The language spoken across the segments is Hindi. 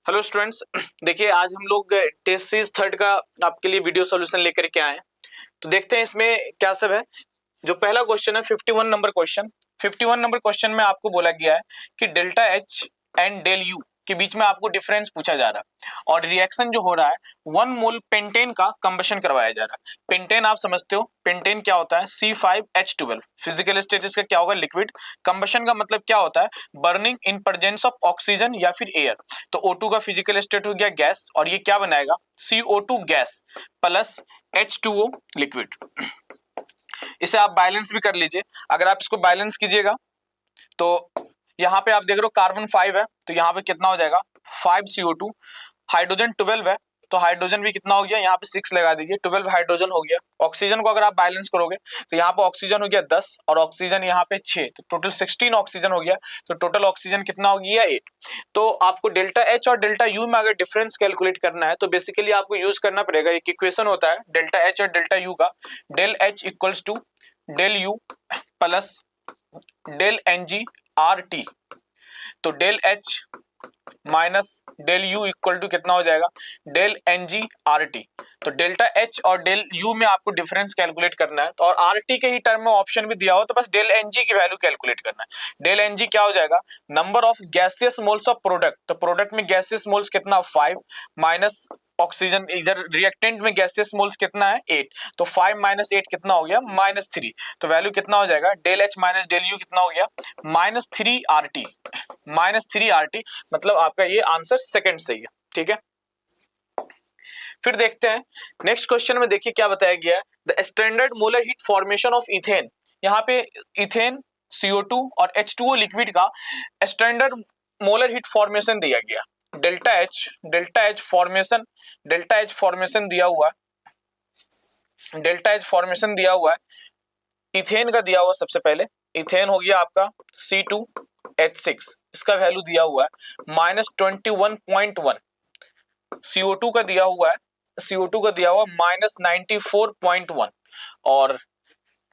Hello students. देखिए आज हम लोग टेस्ट सीरीज थर्ड का आपके लिए वीडियो सॉल्यूशन लेकर के आए हैं। तो देखते हैं इसमें क्या सब है। जो पहला क्वेश्चन है 51 नंबर क्वेश्चन। 51 नंबर क्वेश्चन में आपको बोला गया है कि delta H and del U के बीच में आपको डिफरेंस पूछा जा रहा है और रिएक्शन जो हो रहा है 1 मोल पेंटेन का कंबशन करवाया जा रहा है। पेंटेन आप समझते हो, पेंटेन क्या होता है C5H12। फिजिकल स्टेटस का क्या होगा, लिक्विड। कंबशन का मतलब क्या होता है, burning in presence of oxygen या फिर एयर। तो O2 का फिजिकल स्टेट हो गया गैस और ये क्या बनाएगा, CO2 gas plus H2O liquid. इसे आप बैलेंस भी कर लीजिए। अगर आप इसको बैलेंस कीजिएगा तो यहाँ पे आप देख रहे हो कार्बन 5 है तो यहाँ पे कितना हो जाएगा 5CO2। हाइड्रोजन 12 है तो हाइड्रोजन भी कितना हो गया, यहाँ पे 6 लगा दीजिए, 12 हाइड्रोजन हो गया। ऑक्सीजन को अगर आप बैलेंस करोगे तो यहाँ पे ऑक्सीजन हो गया 10 और ऑक्सीजन यहाँ पे 6, तो टोटल 16 ऑक्सीजन हो गया। तो टोटल ऑक्सीजन कितना हो गया 8। तो आपको डेल्टा एच और डेल्टा यू में अगर डिफरेंस कैलकुलेट करना है तो बेसिकली आपको यूज करना पड़ेगा एक इक्वेशन होता है डेल्टा एच और डेल्टा यू का, del H equals to del U plus del N G R T. तो del H minus del U equal to कितना हो जाएगा, del N G R T. तो डेल्टा एच और डेल यू में आपको डिफरेंस कैलकुलेट करना है तो और आर टी के ही टर्म में ऑप्शन भी दिया हो तो बस डेल एन जी की वैल्यू कैलकुलेट करना है। डेल एन जी क्या हो जाएगा, number of gaseous moles of product. तो प्रोडक्ट में गैसियस मोल्स कितना 5 माइनस ऑक्सीजन, इधर रिएक्टेंट में गैसियस मोल्स कितना है 8, तो 5 माइनस 8 कितना हो गया -3। तो वैल्यू कितना हो जाएगा, del H minus del U कितना हो गया -3 आर टी। -3 आर टी मतलब आपका ये आंसर सेकंड सही है। ठीक है, फिर देखते हैं नेक्स्ट क्वेश्चन में। देखिए क्या बताया गया है, the standard molar heat formation of ethane. यहाँ पे इथेन CO2 और H2O लिक्विड का स्टैंडर्ड मोलर हीट फॉर्मेशन दिया गया। Delta H formation, delta H formation दिया हुआ है, डेल्टा एच फॉर्मेशन दिया हुआ है। इथेन का दिया हुआ सबसे पहले, इथेन हो गया आपका C2H6, इसका वैल्यू दिया हुआ है -21.1। CO2 का दिया हुआ है, CO2 का दिया हुआ -94.1 और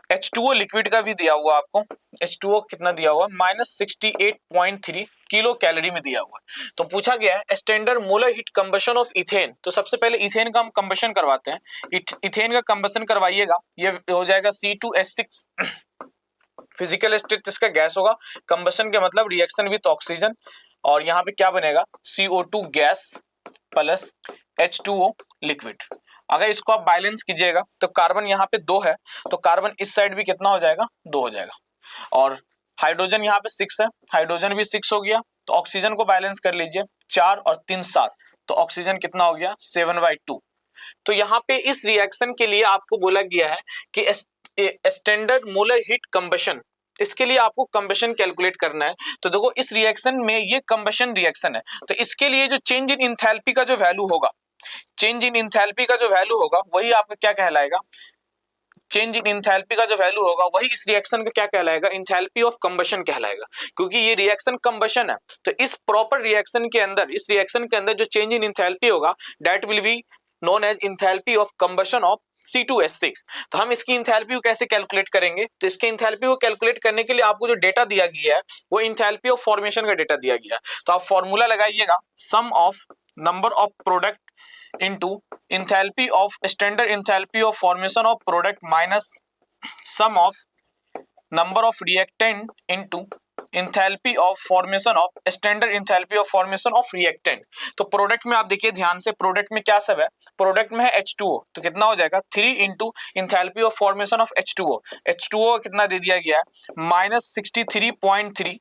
H2O लिक्विड का भी दिया हुआ आपको, H2O कितना दिया हुआ -68.3 किलो कैलोरी में दिया हुआ। तो पूछा गया है standard molar heat combustion of ethane. तो सबसे पहले इथेन का हम कंबशन करवाते हैं। इथेन का कंबशन करवाइएगा, ये हो जाएगा C2H6। फिजिकल स्टेट इसका गैस होगा, कंबशन के मतलब रिएक्शन विथ ऑक्सीजन, और यहाँ पे क्या बनेगा CO2 gas plus H2O liquid. अगर इसको आप बैलेंस कीजिएगा तो कार्बन यहाँ पे 2 है तो कार्बन इस साइड भी कितना हो जाएगा 2 हो जाएगा, और हाइड्रोजन यहाँ पे 6 है, हाइड्रोजन भी 6 हो गया। तो ऑक्सीजन को बैलेंस कर लीजिए, 4 और 3 7, तो ऑक्सीजन कितना हो गया 7/2। तो यहाँ पे इस रिएक्शन के लिए आपको बोला गया है कि स्टैंडर्ड मोलर हीट कंबशन, इसके लिए आपको कंबशन कैलकुलेट करना है। तो देखो इस रिएक्शन में ये कंबशन रिएक्शन है तो इसके लिए जो चेंज इन इंथैल्पी का जो वैल्यू होगा, चेंज इन इंथैल्पी का जो वैल्यू होगा वही आपका क्या कहलाएगा, चेंज इन इंथैल्पी का जो वैल्यू होगा वही इस रिएक्शन का क्या कहलाएगा, इंथैल्पी ऑफ कंबशन कहलाएगा। क्योंकि ये रिएक्शन कंबशन है तो इस प्रॉपर रिएक्शन के अंदर, इस रिएक्शन के अंदर जो चेंज इन इंथैल्पी होगा that will be known as enthalpy of combustion of C2H6। तो हम इसकी इंथैल्पी को कैसे कैलकुलेट करेंगे, तो इसके इंथैल्पी को कैलकुलेट करने के लिए आपको जो डेटा दिया गया है वो इंथैल्पी ऑफ फॉर्मेशन का डेटा दिया गया है। तो आप फॉर्मूला लगाइएगा, sum of number of product into enthalpy of standard enthalpy of formation of product minus sum of number of reactant into enthalpy of formation of standard enthalpy of formation of reactant। तो प्रोडक्ट में आप देखिए ध्यान से, प्रोडक्ट में क्या सब है, प्रोडक्ट में है H2O तो कितना हो जाएगा 3 into enthalpy of formation of H2O। H2O कितना दे दिया गया है -63.3,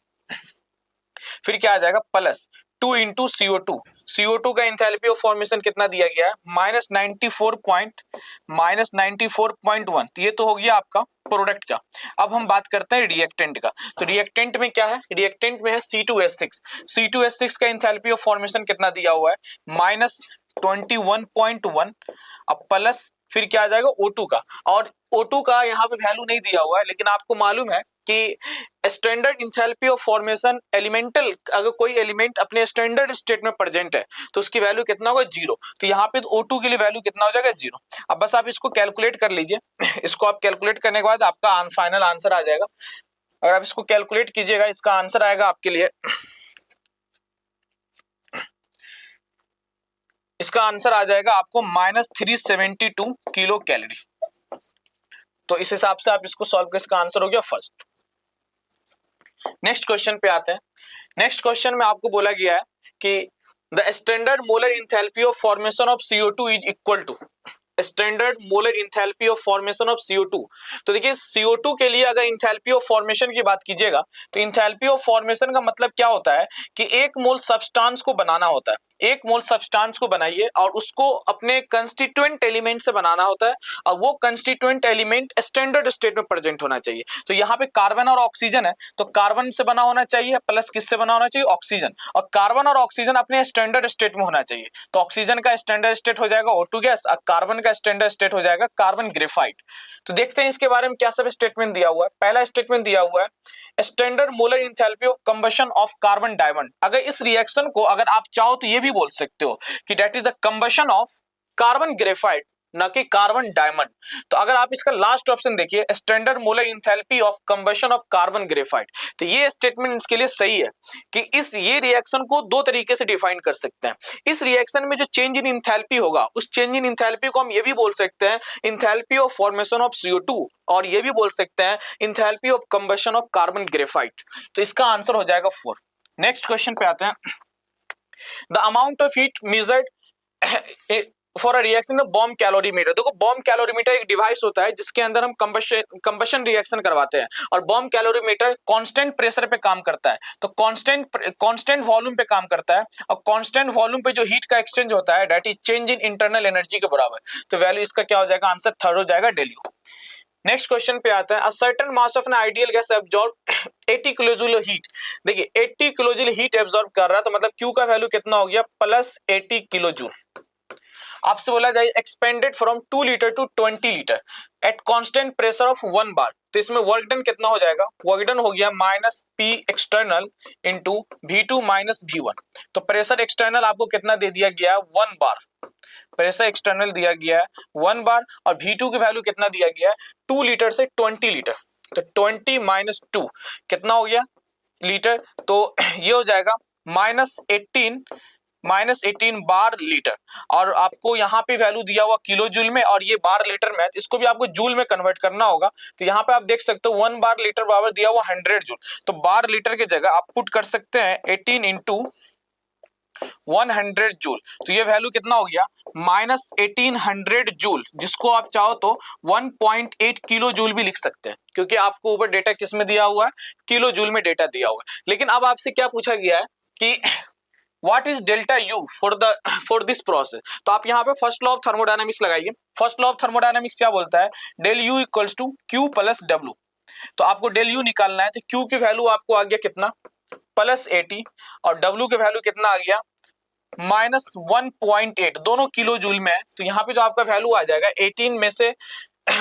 फिर क्या आ जाएगा प्लस 2 इंटू CO2। CO2 का इंथैल्पी ऑफ फॉर्मेशन कितना दिया गया है -94.1। तो ये तो हो गया आपका प्रोडक्ट का। अब हम बात करते हैं रिएक्टेंट का। तो रिएक्टेंट में क्या है, रिएक्टेंट में है C2H6। C2H6 का इंथैल्पी ऑफ फॉर्मेशन कितना दिया हुआ है -21.1, अब प्लस फिर क्या आ जाएगा O2 का, और O2 का यहाँ पे वैल्यू नहीं दिया हुआ है लेकिन आपको मालूम है कि standard enthalpy of formation elemental, अगर कोई एलिमेंट अपने स्टैंडर्ड स्टेट में प्रेजेंट है तो उसकी वैल्यू कितना होगा 0। तो यहाँ पे O2 के लिए वैल्यू कितना हो जाएगा 0। अब बस आप इसको कैलकुलेट कर लीजिए। इसको आप कैलकुलेट करने के बाद आपका फाइनल आंसर आ जाएगा। अगर आप इसको कैलकुलेट कीजिएगा इसका आंसर आएगा आपके लिए इसका आंसर आ जाएगा आपको -372 किलो कैलोरी। तो इस हिसाब से आप इसको सॉल्व कर, इसका आंसर हो गया फर्स्ट। नेक्स्ट क्वेश्चन पे आते हैं। नेक्स्ट क्वेश्चन में आपको बोला गया है कि the standard molar enthalpy of formation of CO2 is equal to standard molar enthalpy of formation of CO2। तो देखिए CO2 के लिए अगर इंथैल्पी ऑफ फॉर्मेशन की बात कीजिएगा तो इंथैल्पी ऑफ फॉर्मेशन का मतलब क्या होता है कि एक मोल सब्सटेंस को बनाना होता है। एक मोल सब्सटेंस को बनाइए और उसको अपने कंस्टिट्यूएंट एलिमेंट से बनाना होता है और वो कंस्टिट्यूएंट एलिमेंट स्टैंडर्ड स्टेट में प्रेजेंट होना चाहिए। तो यहाँ पे कार्बन और ऑक्सीजन है, तो कार्बन से बना होना चाहिए प्लस किससे बना होना चाहिए, ऑक्सीजन, और कार्बन और ऑक्सीजन अपने स्टैंडर्ड स्टेट में होना चाहिए। तो ऑक्सीजन का स्टैंडर्ड स्टेट हो जाएगा O2 गैस और कार्बन का स्टैंडर्ड स्टेट हो जाएगा कार्बन ग्रेफाइट। तो देखते हैं इसके बारे में क्या सब स्टेटमेंट दिया हुआ है। पहला स्टेटमेंट दिया हुआ है standard molar enthalpy of combustion of carbon diamond. अगर इस रिएक्शन को अगर आप चाहो तो ये भी बोल सकते हो कि that is the combustion of carbon graphite, ना कि कार्बन डायमंड। तो अगर आप इसका लास्ट ऑप्शन देखिए standard molar enthalpy of combustion of carbon graphite, तो ये स्टेटमेंट इसके लिए सही है कि ये रिएक्शन को दो तरीके से डिफाइन कर सकते हैं। इस रिएक्शन में जो चेंज इन इंथैल्पी होगा उस चेंज इन इंथैल्पी को हम ये भी बोल सकते हैं enthalpy of formation of CO2 और ये भी बोल सकते हैं enthalpy of combustion of carbon graphite. तो इसका आंसर हो जाएगा 4। नेक्स्ट क्वेश्चन पे आते हैं। The amount of heat measured for a reaction bomb calorimeter. देखो बॉम्ब कैलोरीमीटर एक डिवाइस होता है जिसके अंदर हम कंबशन रिएक्शन करवाते हैं और बॉम्ब कैलोरीमीटर कांस्टेंट प्रेशर पे काम करता है। तो कांस्टेंट वॉल्यूम पे काम करता है और कांस्टेंट वॉल्यूम पे जो हीट का एक्सचेंज होता है that is change in internal energy के बराबर। तो वैल्यू इसका क्या हो जाएगा, आंसर थर्ड हो जाएगा, डेल्यू। नेक्स्ट क्वेश्चन पे आता है a certain mass of an ideal gas absorb 80 kilojoule heat. देखिए 80 किलोजूल हीट एब्जॉर्ब कर रहा है तो मतलब Q का वैल्यू कितना हो गया, प्लस 80 किलोजूल। आपसे बोला जाए expanded from 2 litre to 20 litre at constant pressure of 1 bar. तो इसमें वर्क डन कितना हो जाएगा, वर्क डन हो गया -P external into V2 minus V1। तो प्रेशर एक्सटर्नल आपको कितना दे दिया गया है, 1 बार। प्रेशर एक्सटर्नल दिया गया है 1 बार और V2 की वैल्यू कितना दिया गया है, 2 लीटर से 20 लीटर। तो 20 माइनस 2 कितना हो गया लीटर, तो ये हो जाएगा -18 बार लीटर। और आपको यहाँ पे वैल्यू दिया हुआ किलो जूल में और ये बार लीटर में है, तो इसको भी आपको जूल में कन्वर्ट करना होगा। तो यहाँ पे आप देख सकते हो 1 बार लीटर बराबर दिया हुआ 100 जूल। तो बार लीटर की जगह आप पुट कर सकते हैं 18 इंटू 100 जूल। तो ये वैल्यू कितना हो गया, -1800 जूल, जिसको आप चाहो तो 1.8 किलो जूल भी लिख सकते हैं क्योंकि आपको ऊपर डेटा किस में दिया हुआ है, किलो जूल में डेटा दिया हुआ है। लेकिन अब आपसे क्या पूछा गया है कि What is delta U for this process? तो आप यहाँ पे फर्स्ट लॉ ऑफ थर्मोडायनामिक्स लगाइए। फर्स्ट लॉ ऑफ थर्मोडायनामिक्स क्या बोलता है, del U equals to Q plus W। तो आपको डेल U निकालना है, तो Q की वैल्यू आपको आ गया कितना, +80 और W की वैल्यू कितना आ गया, -1.8, दोनों किलो जूल में है। तो यहाँ पे जो आपका वैल्यू आ जाएगा 18 में से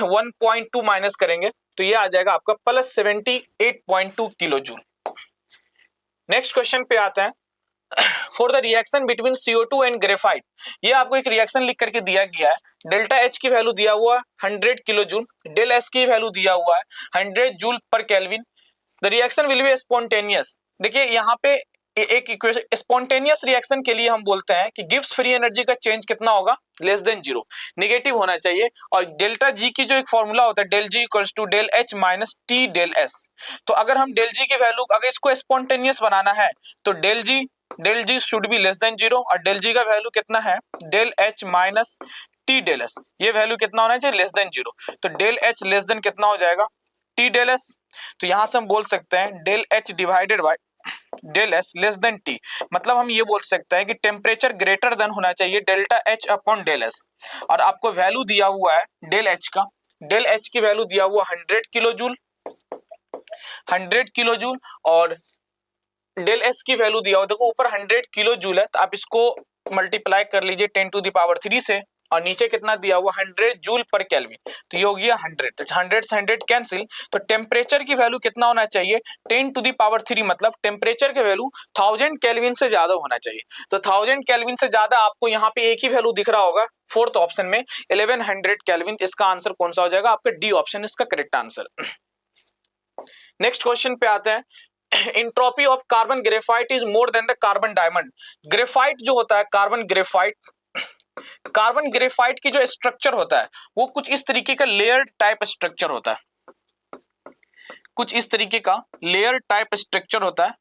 1.2 माइनस करेंगे तो ये आ जाएगा आपका +78.2 किलो जूल। नेक्स्ट क्वेश्चन पे आते हैं। For the reaction between CO2 and graphite, ये आपको एक रिएक्शन लिख करके दिया गया है। डेल्टा H की वैल्यू दिया हुआ 100 किलो जूल, डेल S की वैल्यू दिया हुआ है 100 जूल पर kelvin. The reaction will be spontaneous. देखिए यहाँ पे एक इक्वेशन स्पॉन्टेनियस रिएक्शन के लिए हम बोलते हैं कि गिब्स फ्री एनर्जी का चेंज कितना होगा, लेस देन 0, नेगेटिव होना चाहिए। और डेल्टा G की जो एक फॉर्मूला होता है del G equals to del H minus T del S। तो अगर हम डेल G की वैल्यू अगर इसको स्पॉन्टेनियस बनाना है तो del G should be less than 0 और डेल G का वैल्यू कितना है, del H minus T del S, ये वैल्यू कितना होना चाहिए, लेस देन 0। तो डेल H लेस देन कितना हो जाएगा, T डेल S। तो यहां से हम बोल सकते हैं del H divided by del S less than T। मतलब हम ये बोल सकते हैं कि टेम्परेचर ग्रेटर देन होना चाहिए delta H upon del S। और आपको वैल्यू दिया हुआ है डेल H का, डेल H की वैल्यू दिया हुआ 100 किलो जूल, 100 किलो जूल और डेल S की वैल्यू दिया हुआ, देखो ऊपर 100 किलो जूल है तो आप इसको मल्टीप्लाई कर लीजिए 10 टू द पावर 3 से और नीचे कितना दिया हुआ 100 जूल पर केल्विन। तो ये हो गया 100, तो 100 से 100 कैंसिल। तो टेम्परेचर की वैल्यू कितना होना चाहिए, 10 टू द पावर 3, मतलब टेम्परेचर की वैल्यू 1000 केल्विन से ज्यादा होना चाहिए। तो 1000 केल्विन से ज्यादा आपको यहाँ पे एक ही वैल्यू दिख रहा होगा फोर्थ ऑप्शन में 1100 केल्विन। इसका आंसर कौन सा हो जाएगा, आपका डी ऑप्शन इसका करेक्ट आंसर। नेक्स्ट क्वेश्चन पे आते हैं। Entropy of carbon graphite is more than the carbon diamond. Graphite जो होता है कार्बन ग्रेफाइट कार्बन ग्रेफाइट की जो स्ट्रक्चर होता है वो कुछ इस तरीके का लेयर टाइप स्ट्रक्चर होता है, कुछ इस तरीके का लेयर टाइप स्ट्रक्चर होता है।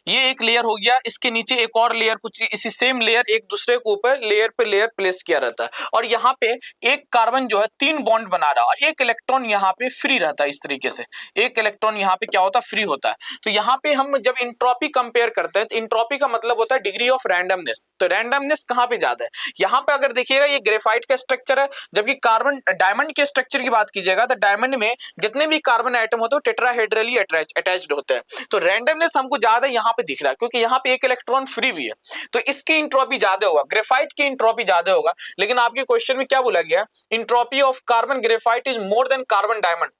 ये एक लेयर हो गया, इसके नीचे एक और लेयर, कुछ इसी सेम लेयर एक दूसरे के ऊपर लेयर पे लेयर प्लेस किया रहता है, और यहाँ पे एक कार्बन जो है 3 बॉन्ड बना रहा है और एक इलेक्ट्रॉन यहाँ पे फ्री रहता है। इस तरीके से एक इलेक्ट्रॉन यहाँ पे क्या होता है, फ्री होता है। तो यहाँ पे हम जब इंट्रोपी कंपेयर करते हैं तो इंट्रोपी का मतलब होता है डिग्री ऑफ रैंडमनेस। तो रैंडमनेस कहाँ पे ज्यादा है, यहाँ पे अगर देखिएगा ये ग्रेफाइट का स्ट्रक्चर है, जबकि कार्बन डायमंड के स्ट्रक्चर की बात कीजिएगा तो डायमंड में जितने भी कार्बन आइटम होते हैं टेट्राहेड्रली अटैच्ड होते हैं। तो रैंडमनेस हमको ज्यादा यहाँ पे दिख रहा है क्योंकि यहाँ पे एक इलेक्ट्रॉन फ्री भी है, तो इसकी इंट्रोपी ज्यादा होगा, ग्रेफाइट की इंट्रोपी ज्यादा होगा। लेकिन आपके क्वेश्चन में क्या बोला गया, entropy of carbon graphite is more than carbon diamond.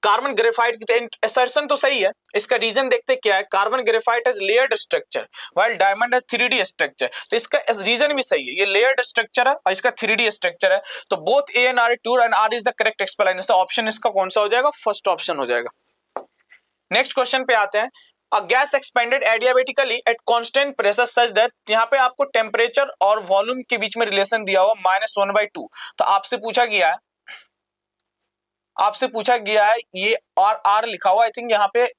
Carbon graphite की असर्शन तो सही है, इसका रीजन देखते क्या है, carbon graphite has layered structure while diamond has 3D structure. तो इसका रीजन भी सही है, ये लेयर्ड स्ट्रक्चर है और इसका 3D स्ट्रक्चर है। तो both A and R true and R is the correct explanation. Option इसका कौन सा हो जाएगा, फर्स्ट ऑप्शन हो जाएगा। नेक्स्ट क्वेश्चन पे आते हैं। A gas expanded adiabatically at constant pressure such that, यहाँ पे आपको टेम्परेचर और वॉल्यूम के बीच में रिलेशन दिया हुआ -1/2। तो आपसे पूछा गया है ये और आर लिखा हुआ, आई थिंक यहाँ पे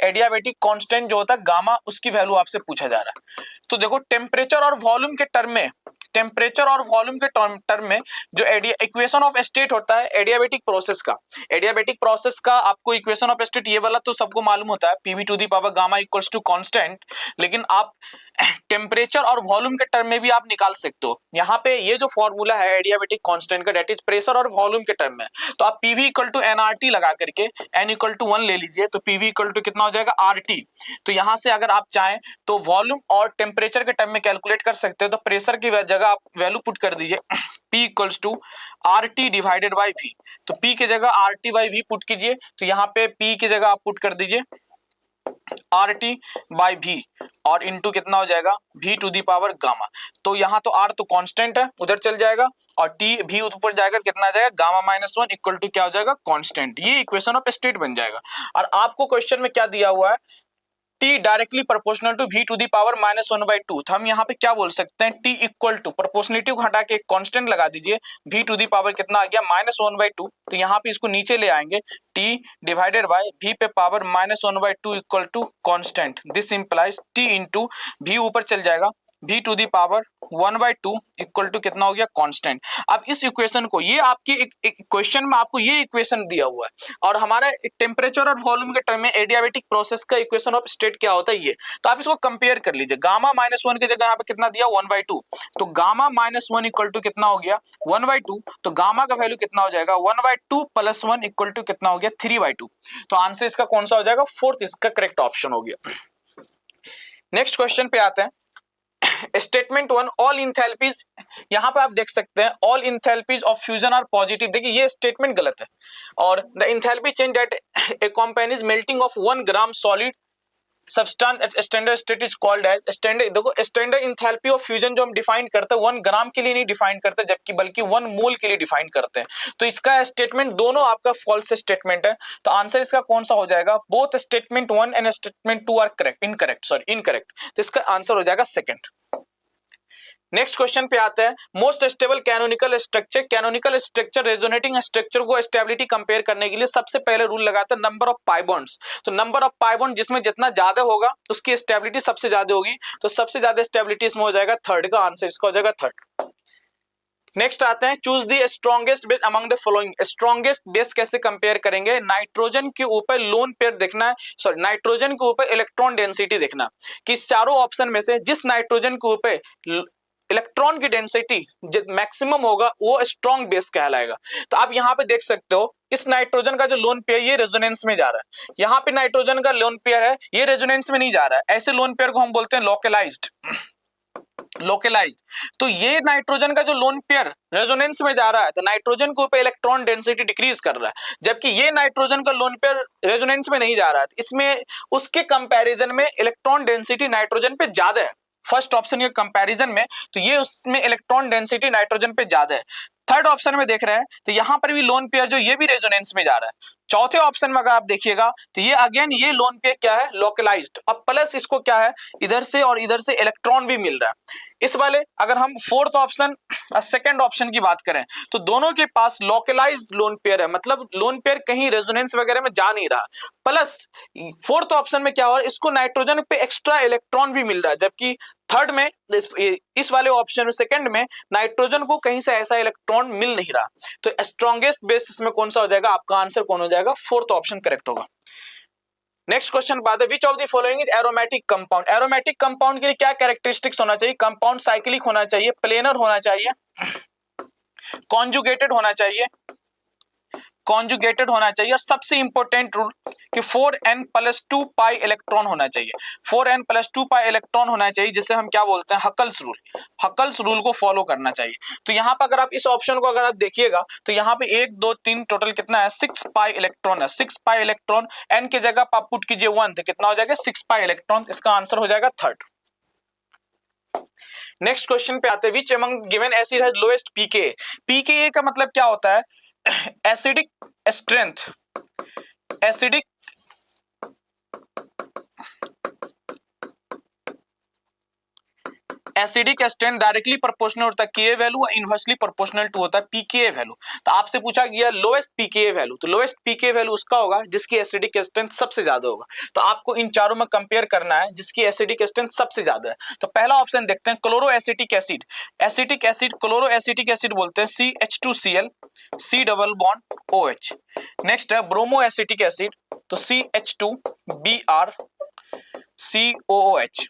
एडियाबेटिक कांस्टेंट जो होता है गामा, उसकी वैल्यू आपसे पूछा जा रहा है। तो देखो टेम्परेचर और वॉल्यूम के टर्म में जो इक्वेशन ऑफ स्टेट होता है एडियाबेटिक प्रोसेस का आपको इक्वेशन ऑफ स्टेट ये वाला तो सबको मालूम होता है, PV to the power gamma equals to constant. लेकिन आप टेम्परेचर और वॉल्यूम के टर्म में भी आप निकाल सकते हो। यहाँ पे ये जो फॉर्मूला है एडियाबेटिक कांस्टेंट का, दैट इज प्रेशर और वॉल्यूम के टर्म में। तो आप पीवी इक्वल टू एनआरटी लगा करके एन इक्वल टू 1 ले लीजिए, तो पीवी इक्वल टू कितना हो जाएगा, आरटी। तो यहाँ से अगर आप चाहें तो वॉल्यूम और टेम्परेचर के टर्म में कैलकुलेट कर सकते हो। तो प्रेशर की जगह आप वैल्यू पुट कर दीजिए P equals to RT divided by V। तो P की जगह RT बाई V पुट कीजिए, तो यहाँ पे P की जगह आप पुट कर दीजिए RT बाई V और इनटू कितना हो जाएगा, V to the power gamma. तो यहाँ तो R तो कांस्टेंट है, उधर चल जाएगा, और T V ऊपर जाएगा, कितना आ जाएगा, गामा -1 इक्वल टू क्या हो जाएगा, कांस्टेंट। ये इक्वेशन ऑफ स्टेट बन जाएगा। और आपको क्वेश्चन में क्या दिया हुआ है, T directly proportional to V to the power -1/2। तो हम यहाँ पे क्या बोल सकते हैं, T इक्वल टू प्रोपोर्शनलिटी को हटा के एक कांस्टेंट लगा दीजिए, V टू दी पावर कितना आ गया, -1/2। तो यहाँ पे इसको नीचे ले आएंगे, T डिवाइडेड बाय V पे power -1/2 equal to constant. This implies T into V ऊपर चल जाएगा, V to the power 1/2 equal to कितना हो गया, कांस्टेंट। अब इस इक्वेशन को, ये आपकी एक क्वेश्चन में आपको ये इक्वेशन दिया हुआ है, और हमारा टेम्परेचर और वॉल्यूम के टर्म में एडियाबेटिक प्रोसेस का इक्वेशन ऑफ स्टेट क्या होता है ये। तो आप इसको कंपेयर कर लीजिए, गामा -1 की जगह यहाँ पे कितना दिया, 1/2। तो गामा -1 इक्वल टू कितना हो गया, 1/2। तो गामा का वैल्यू कितना हो जाएगा, 1/2 + 1 इक्वल टू कितना हो गया, 3/2। तो आंसर इसका कौन सा हो जाएगा, फोर्थ इसका करेक्ट ऑप्शन हो गया। नेक्स्ट क्वेश्चन पे आते हैं। स्टेटमेंट 1, ऑल इंथैल्पीज, यहां पे आप देख सकते हैं all enthalpies of fusion are positive. देखिए ये स्टेटमेंट गलत है, और the enthalpy change that accompanies melting of 1 gram solid substance at standard state is called as standard. देखो स्टैंडर्ड इंथैल्पी ऑफ फ्यूजन जो हम डिफाइन करते हैं 1 ग्राम के लिए नहीं डिफाइन करते, जबकि बल्कि 1 मोल के लिए डिफाइन करते हैं। तो इसका स्टेटमेंट दोनों आपका फॉल्स स्टेटमेंट है। तो आंसर इसका कौन सा हो जाएगा, both statement 1 and statement 2 are incorrect. तो इसका आंसर हो जाएगा सेकंड। नेक्स्ट क्वेश्चन पे आते हैं। Most stable canonical structure resonating structure को स्टेबिलिटी कंपेयर करने के लिए सबसे पहले रूल लगाता है नंबर ऑफ पाई बॉन्ड्स। तो नंबर ऑफ पाई बॉन्ड जिसमें जितना ज्यादा होगा उसकी स्टेबिलिटी सबसे ज्यादा होगी। तो सबसे ज्यादा स्टेबिलिटी इसमें हो जाएगा थर्ड, का आंसर इसका हो जाएगा थर्ड। नेक्स्ट आते हैं, choose the strongest base among the following. Strongest base कैसे कंपेयर करेंगे, नाइट्रोजन के ऊपर लोन पेयर देखना है, सॉरी नाइट्रोजन के ऊपर इलेक्ट्रॉन डेंसिटी देखना कि चारों ऑप्शन में से जिस नाइट्रोजन के ऊपर इलेक्ट्रॉन की डेंसिटी मैक्सिमम होगा वो स्ट्रॉन्ग बेस कहलाएगा। तो आप यहाँ पे देख सकते हो इस नाइट्रोजन का जो लोन पेयर ये रेजोनेंस में जा रहा है, यहाँ पे नाइट्रोजन का लोन पेयर है ये रेजोनेंस में नहीं जा रहा है, ऐसे लोन पेयर को हम बोलते हैं लोकलाइज्ड। तो ये नाइट्रोजन का जो लोन पेयर रेजोनेंस में जा रहा है तो नाइट्रोजन के ऊपर इलेक्ट्रॉन डेंसिटी डिक्रीज कर रहा है, जबकि ये नाइट्रोजन का लोन पेयर रेजोनेंस में नहीं जा रहा है, इसमें उसके कंपैरिजन में इलेक्ट्रॉन डेंसिटी नाइट्रोजन पे ज्यादा है। फर्स्ट ऑप्शन के कंपैरिजन में तो ये उसमें इलेक्ट्रॉन डेंसिटी नाइट्रोजन पे ज्यादा है। थर्ड ऑप्शन में देख रहे हैं तो यहां पर भी लोन पेयर जो ये भी रेजोनेंस में जा रहा है। चौथे ऑप्शन में अगर आप देखिएगा तो ये अगेन ये लोन पेयर क्या है, लोकलाइज्ड। अब प्लस इसको क्या है, इधर से और इधर से इलेक्ट्रॉन भी मिल रहा है। इस वाले अगर हम फोर्थ ऑप्शन सेकंड ऑप्शन की बात करें तो दोनों के पास लोकलाइज्ड लोन पेयर है, मतलब लोन पेयर कहीं रेजोनेंस वगैरह में जा नहीं रहा। प्लस फोर्थ ऑप्शन में क्या हो रहा है, इसको नाइट्रोजन पे एक्स्ट्रा इलेक्ट्रॉन भी मिल रहा है, जबकि थर्ड में इस वाले ऑप्शन में सेकंड में नाइट्रोजन को कहीं से ऐसा इलेक्ट्रॉन मिल नहीं रहा। तो स्ट्रॉन्गेस्ट बेसिस में कौन सा हो जाएगा, आपका आंसर कौन हो जाएगा, फोर्थ ऑप्शन करेक्ट होगा। नेक्स्ट क्वेश्चन बात है, which of the following is aromatic compound. Aromatic compound के लिए क्या कैरेक्टरिस्टिक्स होना चाहिए, कंपाउंड साइक्लिक होना चाहिए, प्लेनर होना चाहिए, कॉन्जुगेटेड होना चाहिए, कॉन्जुगेटेड होना चाहिए, और सबसे इंपॉर्टेंट रूल कि 4n+2 पाई इलेक्ट्रॉन होना चाहिए। 4n+2 पाई इलेक्ट्रॉन होना चाहिए, जिसे हम क्या बोलते हैं, हकल्स रूल। हकल्स रूल को फॉलो करना चाहिए। तो यहाँ पर अगर आप इस ऑप्शन को अगर आप देखिएगा तो यहाँ पे 1 2 3 टोटल कितना है, 6 पाई इलेक्ट्रॉन है। 6 पाई इलेक्ट्रॉन n की जगह आप पुट कीजिए 1 तो कितना हो जाएगा, 6 पाई इलेक्ट्रॉन। इसका आंसर हो जाएगा थर्ड। नेक्स्ट क्वेश्चन पे आते हैं, which among given acid has lowest pKa। pKa का मतलब क्या होता है, acidic strength. Acidic acidic strength directly proportional होता है Ka वैल्यू और इनवर्सली प्रोपोर्शनल टू होता है pKa वैल्यू। तो आपसे पूछा गया लोएस्ट pKa वैल्यू, तो लोएस्ट pKa वैल्यू उसका होगा जिसकी एसिडिक स्ट्रेंथ सबसे ज्यादा होगा। तो आपको इन चारों में कंपेयर करना है जिसकी एसिडिक स्ट्रेंथ सबसे ज्यादा है। तो पहला ऑप्शन देखते हैं, chloro acetic acid. Acetic acid chloro acetic acid बोलते हैं, CH2Cl C double bond OH। Next है ब्रोमो एसिटिक एसिड, तो CH2Br COOH।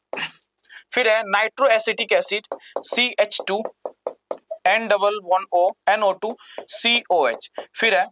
फिर है nitro acetic acid, CH2 N double bond O NO2 COH। फिर है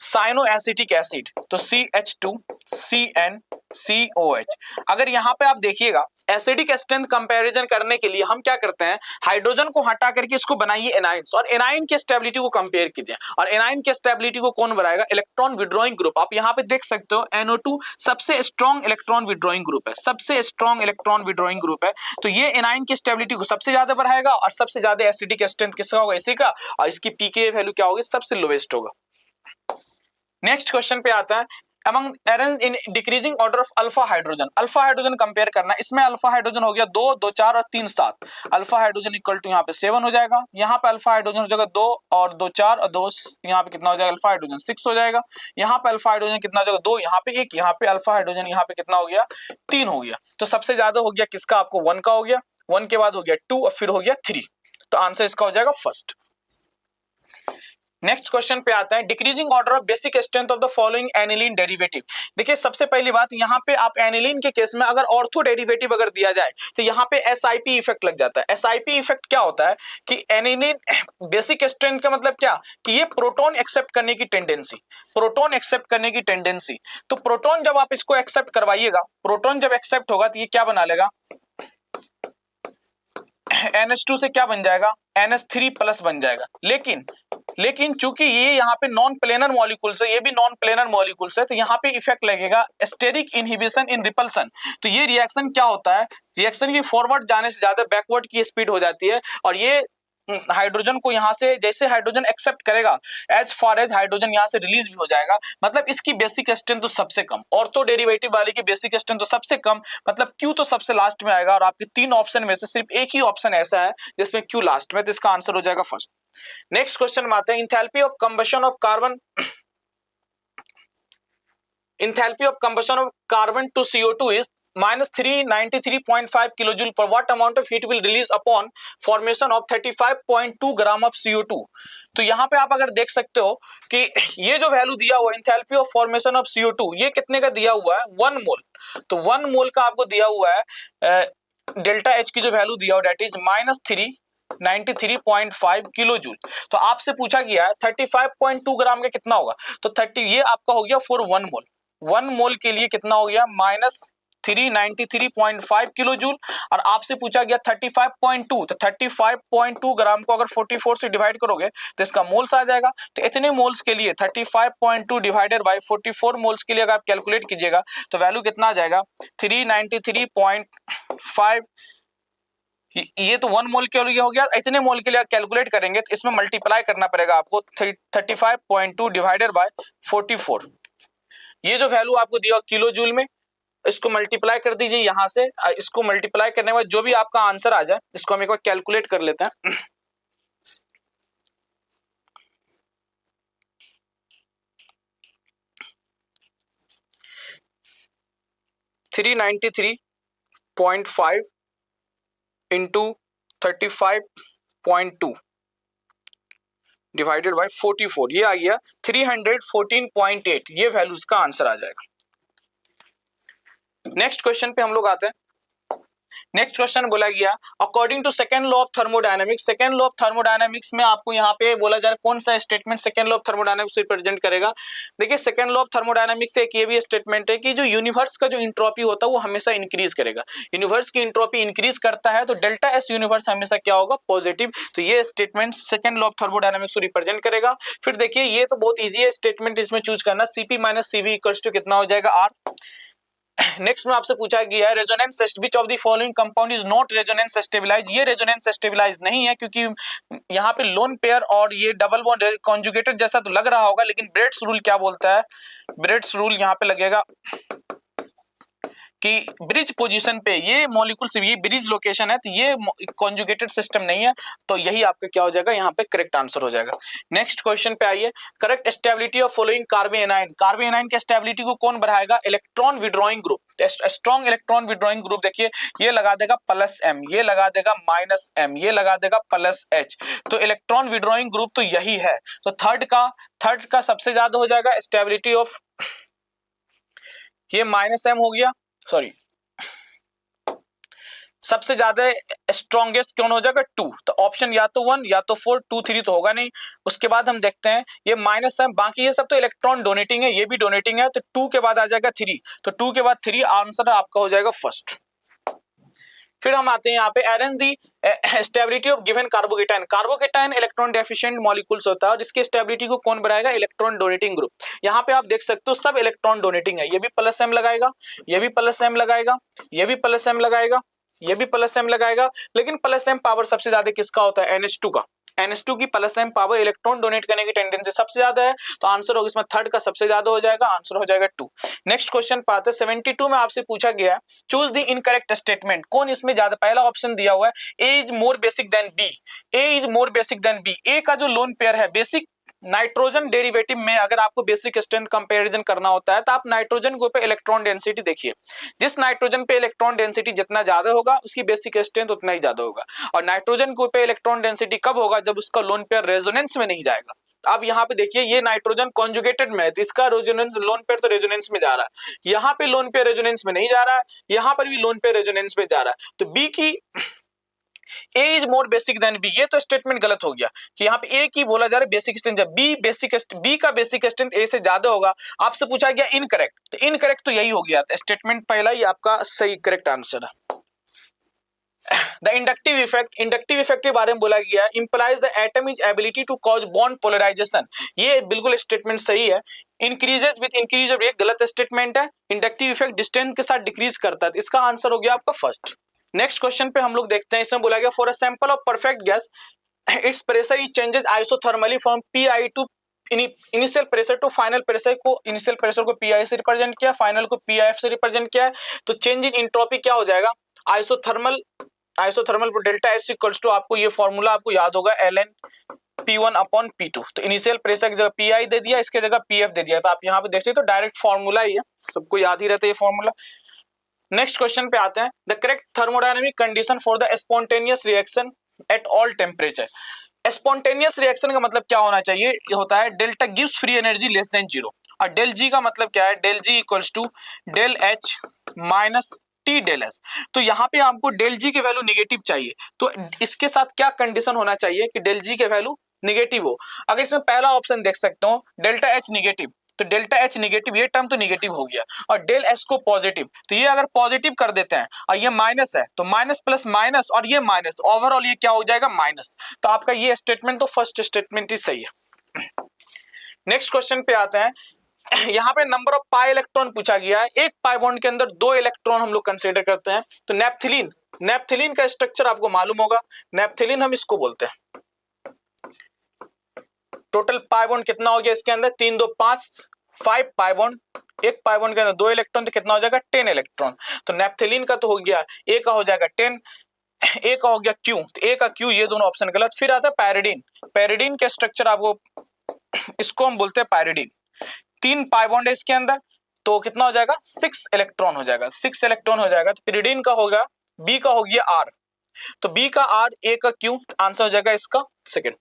साइनो एसिटिक एसिड, तो CH2 CN COH। अगर यहाँ पे आप देखिएगा एसिडिक स्ट्रेंथ कंपैरिजन करने के लिए हम क्या करते हैं, हाइड्रोजन को हटा करके इसको बनाइए एनाइन्स और एनाइन की स्टेबिलिटी को कंपेयर कीजिए। और एनाइन की स्टेबिलिटी को कौन बनाएगा, इलेक्ट्रॉन विड्रॉइंग ग्रुप। आप यहाँ पे देख सकते हो NO2 सबसे स्ट्रॉन्ग इलेक्ट्रॉन विड्रॉइंग ग्रुप है, सबसे स्ट्रॉन्ग इलेक्ट्रॉन विड्रॉइंग ग्रुप है। तो ये एनाइन की स्टेबिलिटी को सबसे ज्यादा बढ़ाएगा और सबसे ज्यादा एसिडिक स्ट्रेंथ किसका होगा, इसी का, और इसकी pKa वैल्यू क्या होगी, सबसे लोएस्ट होगा। नेक्स्ट क्वेश्चन पे आता है, among arrange in decreasing order of alpha hydrogen. Alpha hydrogen compare करना, इसमें अल्फा हाइड्रोजन हो गया 2 2 4 और 3 7। अल्फा हाइड्रोजन इक्वल टू यहाँ पे 7 हो जाएगा। यहाँ पे अल्फा हाइड्रोजन हो जाएगा 2 और 2 4 और 2 यहाँ पे कितना हो जाएगा, अल्फा हाइड्रोजन 6 हो जाएगा। यहाँ पे अल्फा हाइड्रोजन कितना हो जाएगा, 2 यहाँ पे 1, यहाँ पे अल्फा हाइड्रोजन यहाँ पे कितना हो गया, 3 हो गया। तो सबसे ज्यादा हो गया किसका, आपको 1 का हो गया, 1 के बाद हो गया 2 और फिर हो गया 3। तो आंसर इसका हो जाएगा फर्स्ट। नेक्स्ट क्वेश्चन पे आता है, decreasing order of basic strength of the following aniline derivative. देखिए सबसे पहली बात, यहाँ पे आप एनिलीन के केस में अगर ऑर्थो डेरिवेटिव अगर दिया जाए तो यहाँ पे SIP इफेक्ट लग जाता है। SIP इफेक्ट क्या होता है कि एनिलीन बेसिक स्ट्रेंथ का मतलब क्या कि ये प्रोटॉन एक्सेप्ट करने की टेंडेंसी, प्रोटॉन एक्सेप्ट करने की टेंडेंसी। तो प्रोटॉन जब आप इसको एक्सेप्ट करवाइएगा, प्रोटॉन जब एक्सेप्ट होगा तो ये क्या बना लेगा, NH2 से क्या बन जाएगा, NH3 प्लस बन जाएगा। लेकिन चूंकि ये यहाँ पे नॉन प्लेनर मॉलिक्यूल्स है, ये भी नॉन प्लेनर मॉलिक्यूल्स है, तो यहाँ पे इफेक्ट लगेगा स्टेरिक इनहिबिशन इन रिपल्सन। तो ये रिएक्शन क्या होता है, रिएक्शन की फॉरवर्ड जाने से ज्यादा बैकवर्ड की स्पीड हो जाती है। और ये हाइड्रोजन को यहाँ से जैसे हाइड्रोजन एक्सेप्ट करेगा, एज फार एज हाइड्रोजन यहाँ से रिलीज भी हो जाएगा। मतलब इसकी बेसिक स्ट्रेंथ तो सबसे कम, ऑर्थो डेरिवेटिव वाले की बेसिक स्ट्रेंथ तो सबसे कम, मतलब क्यू तो सबसे लास्ट में आएगा। और आपके 3 ऑप्शन में से सिर्फ एक ही ऑप्शन ऐसा है जिसमें क्यू लास्ट में, तो इसका आंसर हो जाएगा फर्स्ट। नेक्स्ट क्वेश्चन में आते हैं, enthalpy of combustion of carbon, enthalpy of combustion of carbon to CO2 is -393.5 kilojoule per what amount of heat will release upon formation of 35.2 gram of CO2। तो यहाँ पे आप अगर देख सकते हो कि ये जो वैल्यू दिया हुआ है enthalpy of formation of CO2, ये कितने का दिया हुआ है, 1 मोल। तो 1 मोल का आपको दिया हुआ है डेल्टा H की जो वैल्यू दिया हुआ दैट इज -393.5 किलोजूल। तो आपसे पूछा गया है 35.2 ग्राम का कितना होगा, तो 30 ये आपका हो गया फॉर 1 मोल। 1 मोल के लिए कितना हो गया, -393.5 किलोजूल। और आपसे पूछा गया 35.2, तो 35.2 ग्राम को अगर 44 से डिवाइड करोगे तो इसका मोल्स आ जाएगा। तो इतने मोल्स के लिए 35.2 डिवाइडेड बाय 44 मोल्स के लिए अगर आप कैलकुलेट कीजिएगा तो वैल्यू कितना आ जाएगा, 393.5 ये तो 1 मोल के लिए हो गया, इतने मोल के लिए कैलकुलेट करेंगे तो इसमें मल्टीप्लाई करना पड़ेगा आपको 35.2 डिवाइडेड बाय 44। ये जो वैल्यू आपको दिया किलो जूल में, इसको मल्टीप्लाई कर दीजिए यहां से, इसको मल्टीप्लाई करने के बाद जो भी आपका आंसर आ जाए इसको हम एक बार कैलकुलेट कर लेते हैं। 393.5 इंटू 35.2 डिवाइडेड बाय 44, ये आ गया 314.8, ये वैल्यू इसका आंसर आ जाएगा। नेक्स्ट क्वेश्चन पे हम लोग आते हैं। नेक्स्ट क्वेश्चन बोला गया according to second law of thermodynamics, second law of thermodynamics में आपको यहाँ पे बोला जा रहा है कौन सा statement second law of thermodynamics represent करेगा। देखिए सेकंड लॉ ऑफ थर्मोडायनामिक्स से एक ये भी स्टेटमेंट है कि जो यूनिवर्स का जो इंट्रोपी होता है वो हमेशा इंक्रीज करेगा। यूनिवर्स की इंट्रोपी इंक्रीज करता है तो डेल्टा एस यूनिवर्स हमेशा क्या होगा, पॉजिटिव। तो ये statement second law of thermodynamics को रिप्रेजेंट करेगा। फिर देखिए ये तो बहुत ईजी है स्टेटमेंट, इसमें चूज करना, CP minus CV equals to कितना हो जाएगा, आर। नेक्स्ट में आपसे पूछा गया है resonance which of the following compound is not resonance stabilise. ये रेजोनेंस स्टेबलाइज नहीं है क्योंकि यहाँ पे लोन पेयर और ये डबल बॉन्ड कॉन्जुगेटेड जैसा तो लग रहा होगा, लेकिन ब्रेड्स रूल क्या बोलता है, ब्रेड्स रूल यहाँ पे लगेगा कि ब्रिज पोजीशन पे ये मॉलिक्यूल से ये ब्रिज लोकेशन है तो ये कॉन्जुगेटेड सिस्टम नहीं है, तो यही आपका क्या हो जाएगा, यहाँ पे करेक्ट आंसर हो जाएगा। नेक्स्ट क्वेश्चन पे आइए, correct stability of following carbon A9. Carbon A9 के स्टेबिलिटी को कौन बढ़ाएगा, electron withdrawing group, strong electron withdrawing group. देखिए ये लगा देगा प्लस एम, ये लगा देगा माइनस एम, ये लगा देगा प्लस एच, तो इलेक्ट्रॉन विड्रॉइंग ग्रुप तो यही है। तो थर्ड का सबसे ज्यादा हो जाएगा स्टेबिलिटी ऑफ, ये माइनस एम हो गया, सॉरी सबसे ज्यादा स्ट्रॉन्गेस्ट कौन हो जाएगा, 2। तो ऑप्शन या तो 1 या तो 4, 2 3 तो होगा नहीं। उसके बाद हम देखते हैं ये माइनस है, बाकी ये सब तो इलेक्ट्रॉन डोनेटिंग है, ये भी डोनेटिंग है, तो 2 के बाद आ जाएगा 3, तो 2 के बाद 3 आंसर आपका हो जाएगा फर्स्ट। फिर हम आते हैं यहाँ पे arrange the stability of given carbocation. Carbocation electron deficient molecules होता है और इसकी स्टेबिलिटी को कौन बढ़ाएगा, इलेक्ट्रॉन डोनेटिंग ग्रुप। यहाँ पे आप देख सकते हो सब इलेक्ट्रॉन डोनेटिंग है, ये भी प्लस एम लगाएगा, ये भी प्लस एम लगाएगा, ये भी प्लस एम लगाएगा, ये भी प्लस एम लगाएगा, लेकिन प्लस एम पावर सबसे ज्यादा किसका होता है, NH2 का। NH2 की plus M power electron donate करने की टेंडेंसी सबसे ज्यादा है, तो आंसर होगा इसमें थर्ड का सबसे ज्यादा हो जाएगा, आंसर हो जाएगा 2। नेक्स्ट क्वेश्चन पाते हैं 72 में आपसे पूछा गया है चूज द इनकरेक्ट स्टेटमेंट। कौन इसमें ज्यादा, पहला ऑप्शन दिया हुआ है A is more basic than B, A is more basic than B. A का जो लोन पेयर है बेसिक, नाइट्रोजन डेरिवेटिव में अगर आपको बेसिक स्ट्रेंथ कंपैरिजन करना होता है तो आप नाइट्रोजन के ऊपर इलेक्ट्रॉन डेंसिटी देखिए, जिस नाइट्रोजन पे इलेक्ट्रॉन डेंसिटी जितना ज्यादा होगा उसकी बेसिक स्ट्रेंथ उतना ही ज्यादा होगा। और नाइट्रोजन के ऊपर इलेक्ट्रॉन डेंसिटी कब होगा, जब उसका लोन पेयर रेजोनेंस में नहीं जाएगा। अब यहाँ पे देखिए ये नाइट्रोजन कॉन्जुगेटेड में है तो इसका रेजोनेंस लोन पेयर तो रेजोनेंस में जा रहा है, यहाँ पे लोन पेयर रेजोनेंस में नहीं जा रहा है, यहाँ पर भी लोन पेयर रेजोनेंस में जा रहा है, तो बी की A is more basic than B, ये तो स्टेटमेंट गलत हो गया कि यहाँ पे A की बोला जा रहा है बेसिक स्ट्रेंथ, जब B का बेसिक स्ट्रेंथ A से ज्यादा होगा। आपसे पूछा गया इनकरेक्ट, तो इनकरेक्ट तो यही हो गया, स्टेटमेंट पहला ही आपका सही करेक्ट आंसर है। द इंडक्टिव इफेक्ट के बारे में बोला गया है implies the atom is ability to cause bond polarisation, ये बिल्कुल स्टेटमेंट सही है। इंक्रीजेस विद इंक्रीज ऑफ, ये गलत स्टेटमेंट है। इंडक्टिव इफेक्ट डिस्टेंस के साथ डिक्रीज करता है, इसका आंसर हो गया आपका फर्स्ट। नेक्स्ट क्वेश्चन पे हम लोग देखते हैं, इसमें बोला गया for a sample of perfect gas its pressure is changes isothermally from PI to initial pressure to final pressure को, इनिशियल प्रेशर को पीआई से रिप्रेजेंट किया, फाइनल को पीआईएफ से रिप्रेजेंट किया है, तो चेंज इन एंट्रोपी क्या हो जाएगा, आइसोथर्मल पर डेल्टा एस इक्वल्स टू, आपको ये फॉर्मूला आपको याद होगा ln P1 अपॉन P2। तो इनिशियल प्रेशर की जगह पीआई दे दिया, इसके जगह पीएफ दे दिया, तो आप यहाँ पे देखते तो डायरेक्ट फॉर्मूला ही है, सबको याद ही रहता है ये फॉर्मूला। नेक्स्ट क्वेश्चन पे आते हैं, the correct thermodynamic condition for the spontaneous reaction at all temperature. Spontaneous reaction का मतलब क्या होना चाहिए, ये होता है delta gives free energy less than 0, और डेल जी का मतलब क्या है, del G equals to del H minus T del S. तो यहाँ पे आपको डेल जी के वैल्यू निगेटिव चाहिए, तो इसके साथ क्या कंडीशन होना चाहिए कि डेल जी के वैल्यू निगेटिव हो। अगर इसमें पहला ऑप्शन देख सकते हो डेल्टा एच निगेटिव, तो डेल्टा एच निगेटिव, ये टर्म तो निगेटिव हो गया, और डेल एस को पॉजिटिव, तो ये अगर पॉजिटिव कर देते हैं और ये माइनस है तो माइनस प्लस माइनस और ये माइनस, तो ओवरऑल ये क्या हो जाएगा माइनस। तो आपका ये स्टेटमेंट तो फर्स्ट स्टेटमेंट ही सही है। नेक्स्ट क्वेश्चन पे आते हैं, यहाँ पे नंबर ऑफ पाई इलेक्ट्रॉन पूछा गया है, एक पाई बॉन्ड के अंदर 2 इलेक्ट्रॉन हम लोग कंसीडर करते हैं, तो नेप्थिलीन नेप्थलीन का स्ट्रक्चर आपको मालूम होगा, नेप्थलीन हम इसको बोलते हैं। टोटल पाई बॉन्ड कितना हो गया इसके अंदर, 3 2 5 5 पाई बॉन्ड, एक पाई बॉन्ड के अंदर 2 इलेक्ट्रॉन, तो कितना हो जाएगा 10 इलेक्ट्रॉन। तो नेप्थलीन का तो हो गया, ए का हो जाएगा 10, ए का हो गया क्यू, तो ए का क्यू, ये दोनों ऑप्शन गलत। फिर आता है पैरिडीन, पैरिडीन के स्ट्रक्चर आपको, इसको हम बोलते हैं पैरिडीन, 3 पाई बॉन्ड है इसके अंदर, तो कितना हो जाएगा 6 इलेक्ट्रॉन हो जाएगा, 6 इलेक्ट्रॉन हो जाएगा। तो pyridine का होगा, बी का हो गया आर, तो बी का आर, ए का क्यू, आंसर हो जाएगा इसका सेकंड।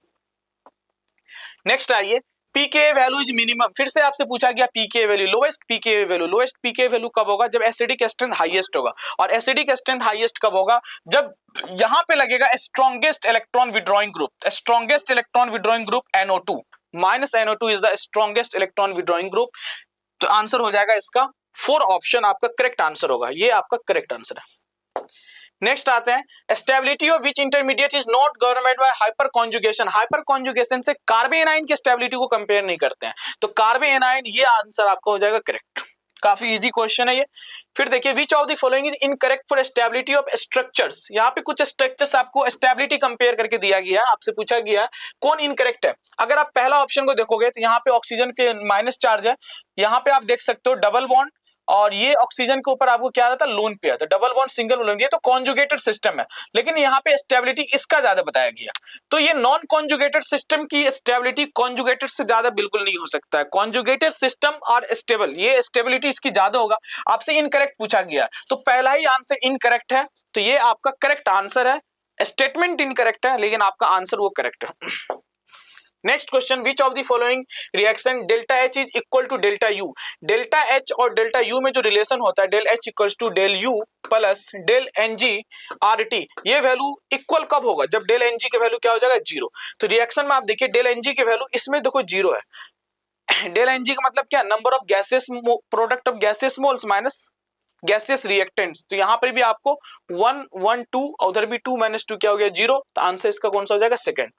नेक्स्ट आइए, पीके वैल्यू इज मिनिमम, फिर से आपसे पूछा गया पीके वैल्यू, लोएस्ट पीके वैल्यू, लोएस्ट पीके वैल्यू कब होगा, जब एसिडिक स्ट्रेंथ हाईएस्ट होगा। और एसिडिक स्ट्रेंथ हाईएस्ट कब होगा, जब यहां पे लगेगा strongest electron withdrawing group, strongest electron withdrawing group NO2, -NO2 is the strongest electron withdrawing group. तो आंसर हो जाएगा इसका 4 ऑप्शन आपका करेक्ट आंसर होगा, ये आपका करेक्ट आंसर है। नेक्स्ट आते हैं, stability of which intermediate is not government by hyper conjugation, hyper conjugation से कार्बेनाइन की स्टेबिलिटी को कंपेयर नहीं करते हैं, तो कार्बेनाइन, ये आंसर आपका हो जाएगा करेक्ट। काफी इजी क्वेश्चन है ये। फिर देखिए, विच of the following is incorrect for stability of structures, यहाँ पे कुछ स्ट्रक्चर्स आपको स्टेबिलिटी कंपेयर करके दिया गया है, आपसे पूछा गया है कौन इनकरेक्ट है। अगर आप पहला ऑप्शन को देखोगे तो यहाँ पे ऑक्सीजन के माइनस चार्ज है, यहाँ पे आप देख सकते हो डबल बॉन्ड, और ये ऑक्सीजन के ऊपर आपको क्या रहता है, लोन पेयर, तो डबल बॉन्ड सिंगल बॉन्ड, ये तो कॉन्जुगेटेड सिस्टम है, लेकिन यहाँ पे स्टेबिलिटी इसका ज्यादा बताया गया। तो ये नॉन कॉन्जुगेटेड सिस्टम की स्टेबिलिटी कॉन्जुगेटेड से ज्यादा बिल्कुल नहीं हो सकता है, कॉन्जुगेटेड सिस्टम और स्टेबल, ये स्टेबिलिटी इसकी ज्यादा होगा। आपसे इनकरेक्ट पूछा गया, तो पहला ही आंसर इनकरेक्ट है, तो ये आपका करेक्ट आंसर है। स्टेटमेंट इनकरेक्ट है, लेकिन आपका आंसर वो करेक्ट है। Next question, which of the following reaction delta H is equal to delta U, delta H और डेल्टा U में जो रिलेशन होता है, del H equals to del U plus del NG RT, ये वैल्यू इक्वल कब होगा, जब डेल NG की वैल्यू क्या हो जाएगा 0। तो रिएक्शन में आप देखिए डेल NG की वैल्यू इसमें देखो 0 है, डेल NG का मतलब क्या, number of gases, product of gases moles minus gases reactants, तो यहाँ पर भी आपको 1 1 2 और उधर भी 2 - 2 क्या हो गया 0, तो आंसर इसका कौन सा हो जाएगा सेकंड।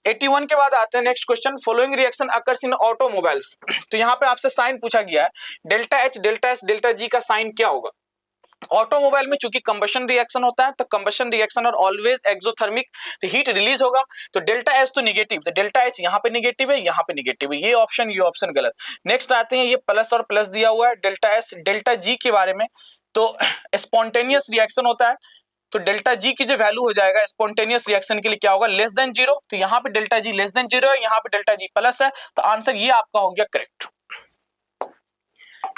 81 के बाद आते हैं next question, following reaction occurs in automobiles, तो यहाँ पे आपसे साइन पूछा गया है, delta H, delta S, delta G का साइन क्या होगा। ऑटोमोबाइल में चूंकि कंबशन रिएक्शन होता है, तो कंबशन रिएक्शन और ऑलवेज एक्सोथर्मिक, तो हीट रिलीज होगा, तो डेल्टा S तो निगेटिव, तो डेल्टा H यहाँ पे निगेटिव है, यहाँ पे निगेटिव है, ये ऑप्शन गलत। नेक्स्ट आते हैं, ये प्लस और प्लस दिया हुआ है, डेल्टा S, डेल्टा G के बारे में, तो स्पॉन्टेनियस रिएक्शन होता है, तो डेल्टा G की जो वैल्यू हो जाएगा स्पॉन्टेनियस रिएक्शन के लिए क्या होगा, लेस देन 0, तो यहाँ पे डेल्टा G लेस देन 0 है, यहाँ पे डेल्टा G प्लस है, तो आंसर ये आपका हो गया करेक्ट।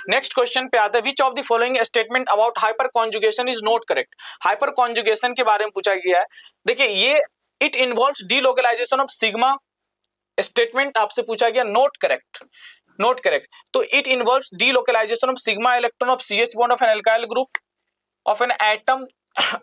नेक्स्ट क्वेश्चन पे आता है, which of the following statement about hyperconjugation is not correct, hyperconjugation के बारे में पूछा गया है। देखिए ये it involves delocalisation of sigma, statement आपसे पूछा गया नॉट करेक्ट, नॉट करेक्ट, तो it involves delocalisation of sigma electron of CH bond of an alkyl group of an atom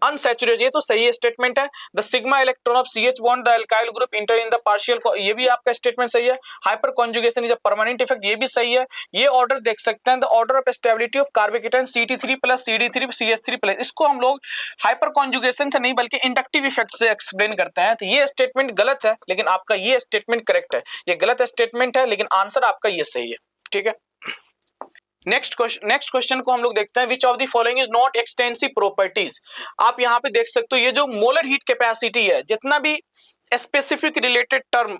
unsaturated, ये तो सही स्टेटमेंट है, the sigma electron of CH bond the alkyl group inter in the partial, ये भी आपका स्टेटमेंट सही है। Hyper conjugation is a permanent effect, ये भी सही है। ये ऑर्डर देख सकते हैं, the order of stability of carbocation CT3 plus CD3 CH3 plus, इसको हम लोग हाइपर कॉन्जुगेशन से नहीं बल्कि इंडक्टिव इफेक्ट से एक्सप्लेन करते हैं, तो ये स्टेटमेंट गलत है, लेकिन आपका ये स्टेटमेंट करेक्ट है। ये गलत स्टेटमेंट है, लेकिन आंसर आपका ये सही है, ठीक है। नेक्स्ट क्वेश्चन को हम लोग देखते हैं, विच of the following is not extensive properties. आप यहाँ पे देख सकते हो, ये जो मोलर हीट कैपेसिटी है, जितना भी स्पेसिफिक रिलेटेड टर्म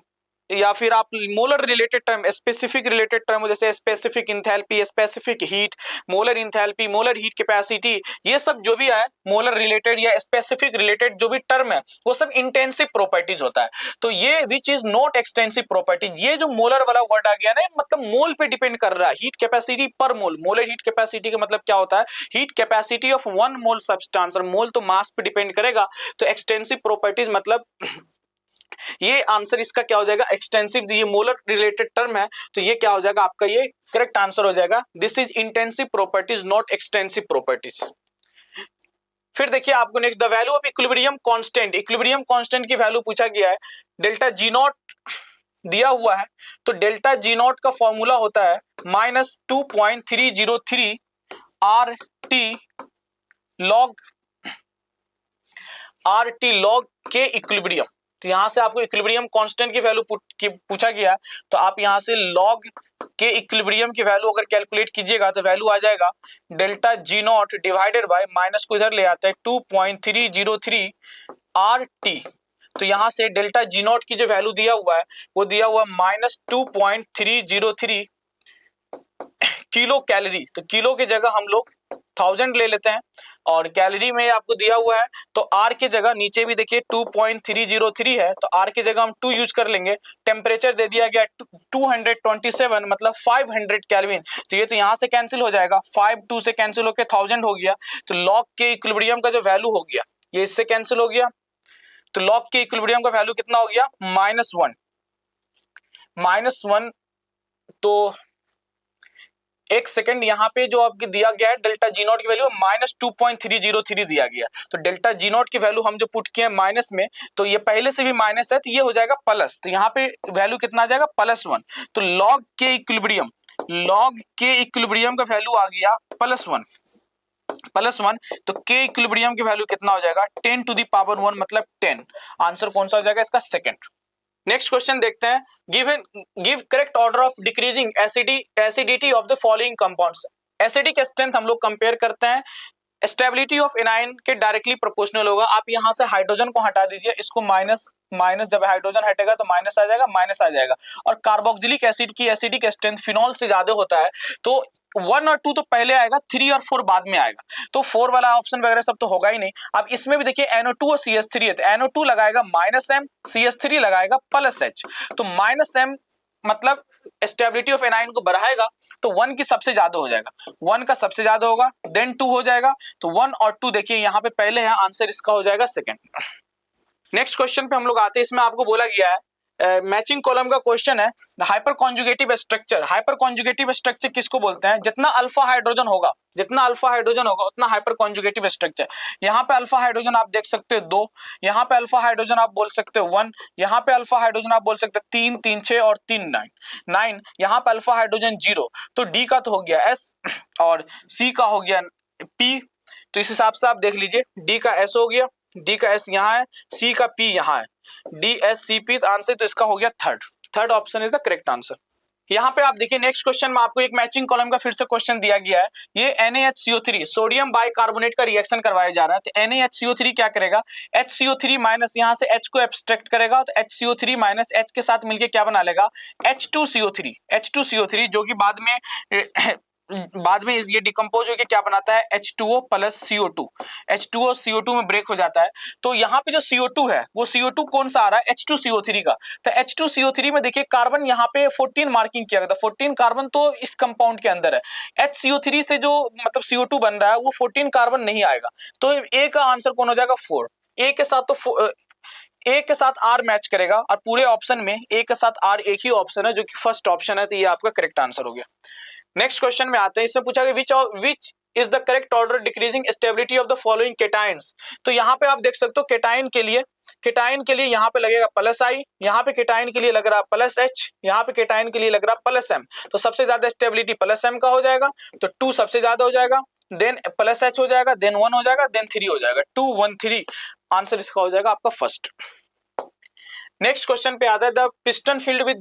या फिर आप molar related term, specific related term, जैसे specific enthalpy, specific heat, molar enthalpy, molar heat capacity, ये सब जो भी है मोलर रिलेटेड या स्पेसिफिक रिलेटेड जो भी टर्म है, वो सब इंटेंसिव प्रॉपर्टीज होता है। तो ये which is not extensive properties, ये जो मोलर वाला वर्ड आ गया ना, मतलब मोल पे डिपेंड कर रहा है, हीट कैपेसिटी पर मोल। मोलर हीट कैपेसिटी का मतलब क्या होता है, heat capacity of 1 mole substance, और मोल तो मास पे डिपेंड करेगा, तो एक्सटेंसिव प्रॉपर्टीज मतलब ये आंसर इसका क्या हो जाएगा एक्सटेंसिव, ये मोलर रिलेटेड टर्म है, तो ये क्या हो जाएगा आपका, ये करेक्ट आंसर हो जाएगा। This is intensive properties not extensive properties. फिर देखिए आपको next, the value of equilibrium constant, equilibrium constant की वैल्यू पूछा गया है, डेल्टा G0 दिया हुआ है, तो डेल्टा G0 का फॉर्मूला होता है -2.303 RT log के इक्विलिब्रियम। तो यहां से आपको इक्विलिब्रियम कांस्टेंट की वैल्यू पूछा गया, तो आप यहां से log के इक्विलिब्रियम की वैल्यू अगर कैलकुलेट कीजिएगा तो वैल्यू आ जाएगा delta G not divided by, minus को इधर ले आते हैं, 2.303 RT। तो यहां से डेल्टा जी नॉट की जो वैल्यू दिया हुआ है वो दिया हुआ माइनस 2.303 किलो कैलोरी। तो किलो की जगह हम लोग 1000 ले लेते हैं और कैलोरी में आपको दिया हुआ है तो आर की जगह नीचे भी देखिए 2.303 है तो आर की जगह हम 2 यूज कर लेंगे। टेम्परेचर दे दिया गया 227 मतलब 500 केल्विन। तो ये तो यहाँ से कैंसिल हो जाएगा, 5 2 से कैंसिल होकर 1000 हो गया। तो लॉग के इक्विलिब्रियम का जो वैल्यू हो गया ये इससे कैंसिल हो गया। तो लॉग के इक्विलिब्रियम का वैल्यू कितना हो गया, -1। तो एक सेकंड, यहाँ पे जो आपके दिया गया है डेल्टा जी नॉट की वैल्यू -2.303 दिया गया। तो डेल्टा जी नॉट की वैल्यू हम जो पुट किए माइनस में, तो ये पहले से भी माइनस है तो ये हो जाएगा प्लस। तो यहाँ पे वैल्यू कितना आ जाएगा, +1। तो लॉग के इक्विलिब्रियम का वैल्यू आ गया +1। तो के इक्विलिब्रियम की वैल्यू कितना हो जाएगा, 10⁻1 मतलब 10। आंसर कौन सा हो जाएगा इसका, सेकंड। नेक्स्ट क्वेश्चन देखते हैं, give correct order of decreasing acidity of the following compounds. Acidic strength हम लोग कंपेयर करते हैं, स्टेबिलिटी ऑफ एनाइन के डायरेक्टली प्रोपोर्शनल होगा। आप यहां से हाइड्रोजन को हटा दीजिए, इसको माइनस, जब हाइड्रोजन हटेगा तो माइनस आ जाएगा। और कार्बोक्सिलिक एसिड की एसिडिक स्ट्रेंथ फिनॉल से ज्यादा होता है, तो 1 और 2 तो पहले आएगा, 3 और 4 बाद में आएगा। तो 4 वाला ऑप्शन वगैरह सब तो होगा ही नहीं। अब इसमें भी देखिए NO2 और CH3 है, तो NO2 लगाएगा -M, CH3 लगाएगा +H। तो -M मतलब स्टेबिलिटी ऑफ एनाइन को बढ़ाएगा तो 1 की सबसे ज्यादा हो जाएगा, 1 का सबसे ज्यादा होगा, देन 2 हो जाएगा। तो 1 और 2 देखिए यहाँ पे पहले है, आंसर इसका हो जाएगा सेकंड। नेक्स्ट क्वेश्चन पे हम लोग आते हैं, इसमें आपको बोला गया है मैचिंग कॉलम का क्वेश्चन है, hyper conjugative structure. Hyper conjugative structure किसको बोलते हैं, जितना अल्फा हाइड्रोजन होगा उतना हाइपर कॉन्जुगेटिव स्ट्रक्चर। यहाँ पे अल्फा हाइड्रोजन आप देख सकते हो 2, यहाँ पे अल्फा हाइड्रोजन आप बोल सकते हो 1, यहाँ पे अल्फा हाइड्रोजन आप बोल सकते हो 3 3 6 और 3 9, यहाँ पे अल्फा हाइड्रोजन 0। तो डी का तो हो गया S और सी का हो गया P। तो इस हिसाब से आप देख लीजिए, डी का S हो गया, डी का S यहाँ है, सी का P यहाँ है, DSCP आंसर। तो इसका हो गया third option is the correct answer. यहाँ पे आप देखिए नेक्स्ट क्वेश्चन में आपको एक मैचिंग कॉलम का फिर से क्वेश्चन दिया गया है। ये NaHCO3 सोडियम बाइकार्बोनेट का रिएक्शन करवाया जा रहा है। तो NaHCO3 क्या करेगा, HCO3 माइनस यहाँ से H को एब्स्ट्रैक्ट करेगा, तो HCO3 माइनस H के साथ मिलके क्या बना लेगा, H2CO3 जो कि बाद में ये डिकम्पोज होकर क्या बनाता है, H2O plus CO2। H2O CO2 में ब्रेक हो जाता है। तो यहाँ पे जो CO2 है वो CO2 कौन सा आ रहा है, H2CO3 का। तो H2CO3 में देखिए कार्बन यहाँ पे 14 मार्किंग किया गया था, 14 कार्बन तो इस कंपाउंड के अंदर है। HCO3 से जो मतलब CO2 बन रहा है वो 14 कार्बन नहीं आएगा। तो ए का आंसर कौन हो जाएगा, 4। ए के साथ आर मैच करेगा और पूरे ऑप्शन में ए के साथ आर एक ही ऑप्शन है जो कि फर्स्ट ऑप्शन है। तो ये आपका करेक्ट आंसर हो गया। नेक्स्ट क्वेश्चन में आते हैं, इसमें पूछा गया which is the correct order decreasing stability of the following cations. तो यहाँ पे आप देख सकते हो केटाइन के लिए यहाँ पे लगेगा +I, यहाँ पे केटाइन के लिए लग रहा है +H, यहाँ पे केटाइन के लिए लग रहा है +M। तो सबसे ज्यादा स्टेबिलिटी +M का हो जाएगा, तो 2 सबसे ज्यादा हो जाएगा, देन +H हो जाएगा, देन 1 हो जाएगा, देन 3 हो जाएगा, 2 1 3। आंसर इसका हो जाएगा आपका फर्स्ट। नेक्स्ट क्वेश्चन पे आता है, the piston filled with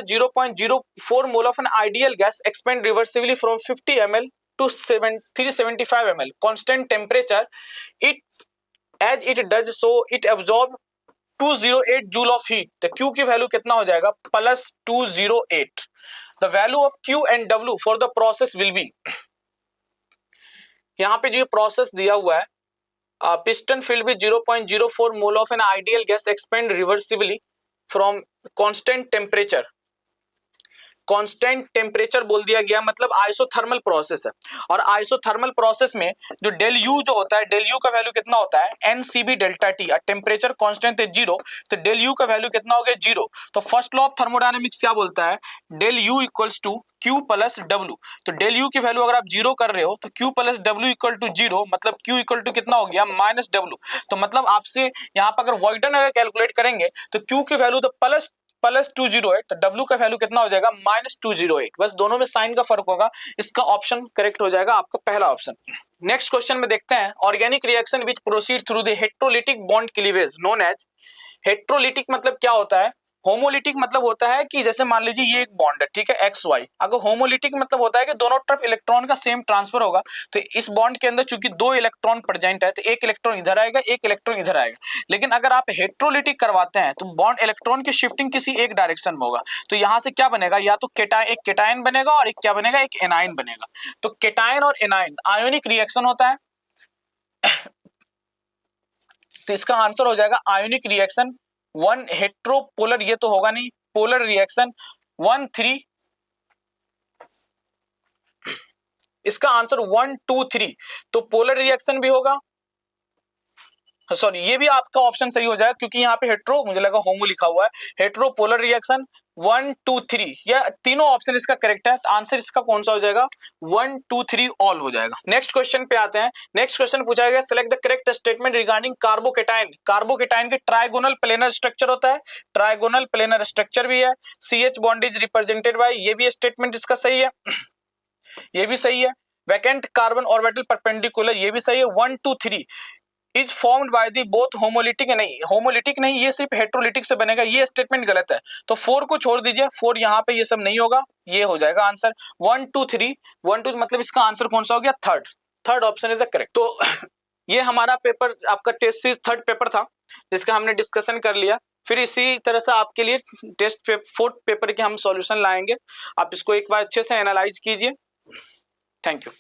0.04 mole of an ideal gas expand reversibly from 50 ml to 375 ml constant temperature. As it does so, it absorb 208 joule of heat. तो Q की वैल्यू कितना हो जाएगा, +208। The value of Q and W for the process will be, यहाँ पे जो प्रोसेस दिया हुआ है, piston filled with 0.04 mole of an ideal gas expand reversibly from constant temperature बोल दिया गया, मतलब आइसोथर्मल प्रोसेस है। और आइसोथर्मल प्रोसेस में जो डेल यू जो होता है, डेल यू का वैल्यू कितना होता है, NCB delta T। Temperature constant है 0, तो डेल यू का वैल्यू कितना हो गया, 0। तो फर्स्ट लॉ ऑफ थर्मोडायनेमिक्स क्या बोलता है, del U equals to Q plus W। तो डेल यू की वैल्यू अगर आप 0 कर रहे हो तो Q plus W equal to 0, मतलब Q इक्वल टू कितना हो गया, -W। तो मतलब आपसे यहाँ पर अगर वॉइडन अगर कैलकुलेट करेंगे तो Q की वैल्यू तो +208, तो W का वैल्यू कितना हो जाएगा, -208। बस दोनों में साइन का फर्क होगा। इसका ऑप्शन करेक्ट हो जाएगा आपका पहला ऑप्शन। नेक्स्ट क्वेश्चन में देखते हैं, organic reaction which proceed through the heterolytic bond cleavage known as. Heterolytic मतलब क्या होता है, होमोलिटिक मतलब होता है कि जैसे मान लीजिए ये एक बॉन्ड है, ठीक है, एक्स वाई। अगर होमोलिटिक मतलब होता है कि दोनों तरफ इलेक्ट्रॉन का सेम ट्रांसफर होगा, तो इस बॉन्ड के अंदर चूंकि 2 इलेक्ट्रॉन प्रेजेंट है, तो एक इलेक्ट्रॉन इधर आएगा, एक इलेक्ट्रॉन इधर आएगा। लेकिन अगर आप हेट्रोलिटिक करवाते हैं तो बॉन्ड इलेक्ट्रॉन की शिफ्टिंग किसी एक डायरेक्शन में होगा। तो यहां से क्या बनेगा, या तो एक केटायन बनेगा और एक क्या बनेगा, एक एनायन बनेगा। तो केटायन और एनायन आयोनिक रिएक्शन होता है, तो इसका आंसर हो जाएगा आयोनिक रिएक्शन। 1 हेट्रोपोलर, ये तो होगा नहीं, पोलर रिएक्शन 1 3, इसका आंसर 1 2 3, तो पोलर रिएक्शन भी होगा। सॉरी, ये भी आपका ऑप्शन सही हो जाएगा क्योंकि यहाँ पे हेट्रो, मुझे लगा होमो लिखा हुआ है, हेट्रो पोलर रिएक्शन 1 2 3, या तीनों ऑप्शन इसका करेक्ट है। तो आंसर इसका कौन सा हो जाएगा, 1 2 3 ऑल हो जाएगा। नेक्स्ट क्वेश्चन पे आते हैं। नेक्स्ट क्वेश्चन पूछा गया, select the correct statement regarding carbocation. Carbocation के ट्राइगोनल प्लेनर स्ट्रक्चर होता है, ट्राइगोनल प्लेनर स्ट्रक्चर भी है, CH bond is represented by, ये भी स्टेटमेंट इसका सही है, ये भी सही है। वैकेंट कार्बन ऑर्बिटल परपेंडिकुलर, ये भी सही है। 1 2 3 is formed by the both homolytic, नहीं होमोलिटिक नहीं, ये सिर्फ हेट्रोलिटिक से बनेगा, ये स्टेटमेंट गलत है। तो 4 को छोड़ दीजिए, 4 यहाँ पे ये सब नहीं होगा, ये हो जाएगा आंसर 1 2 3। 1 2 मतलब इसका आंसर कौन सा हो गया, third option is the correct. तो ये हमारा पेपर, आपका टेस्ट सीरीज थर्ड पेपर था, जिसका हमने डिस्कशन कर लिया। फिर इसी तरह से आपके लिए टेस्ट फोर्थ पेपर के हम सॉल्यूशन लाएंगे। आप इसको एक बार अच्छे से एनालाइज कीजिए। Thank you.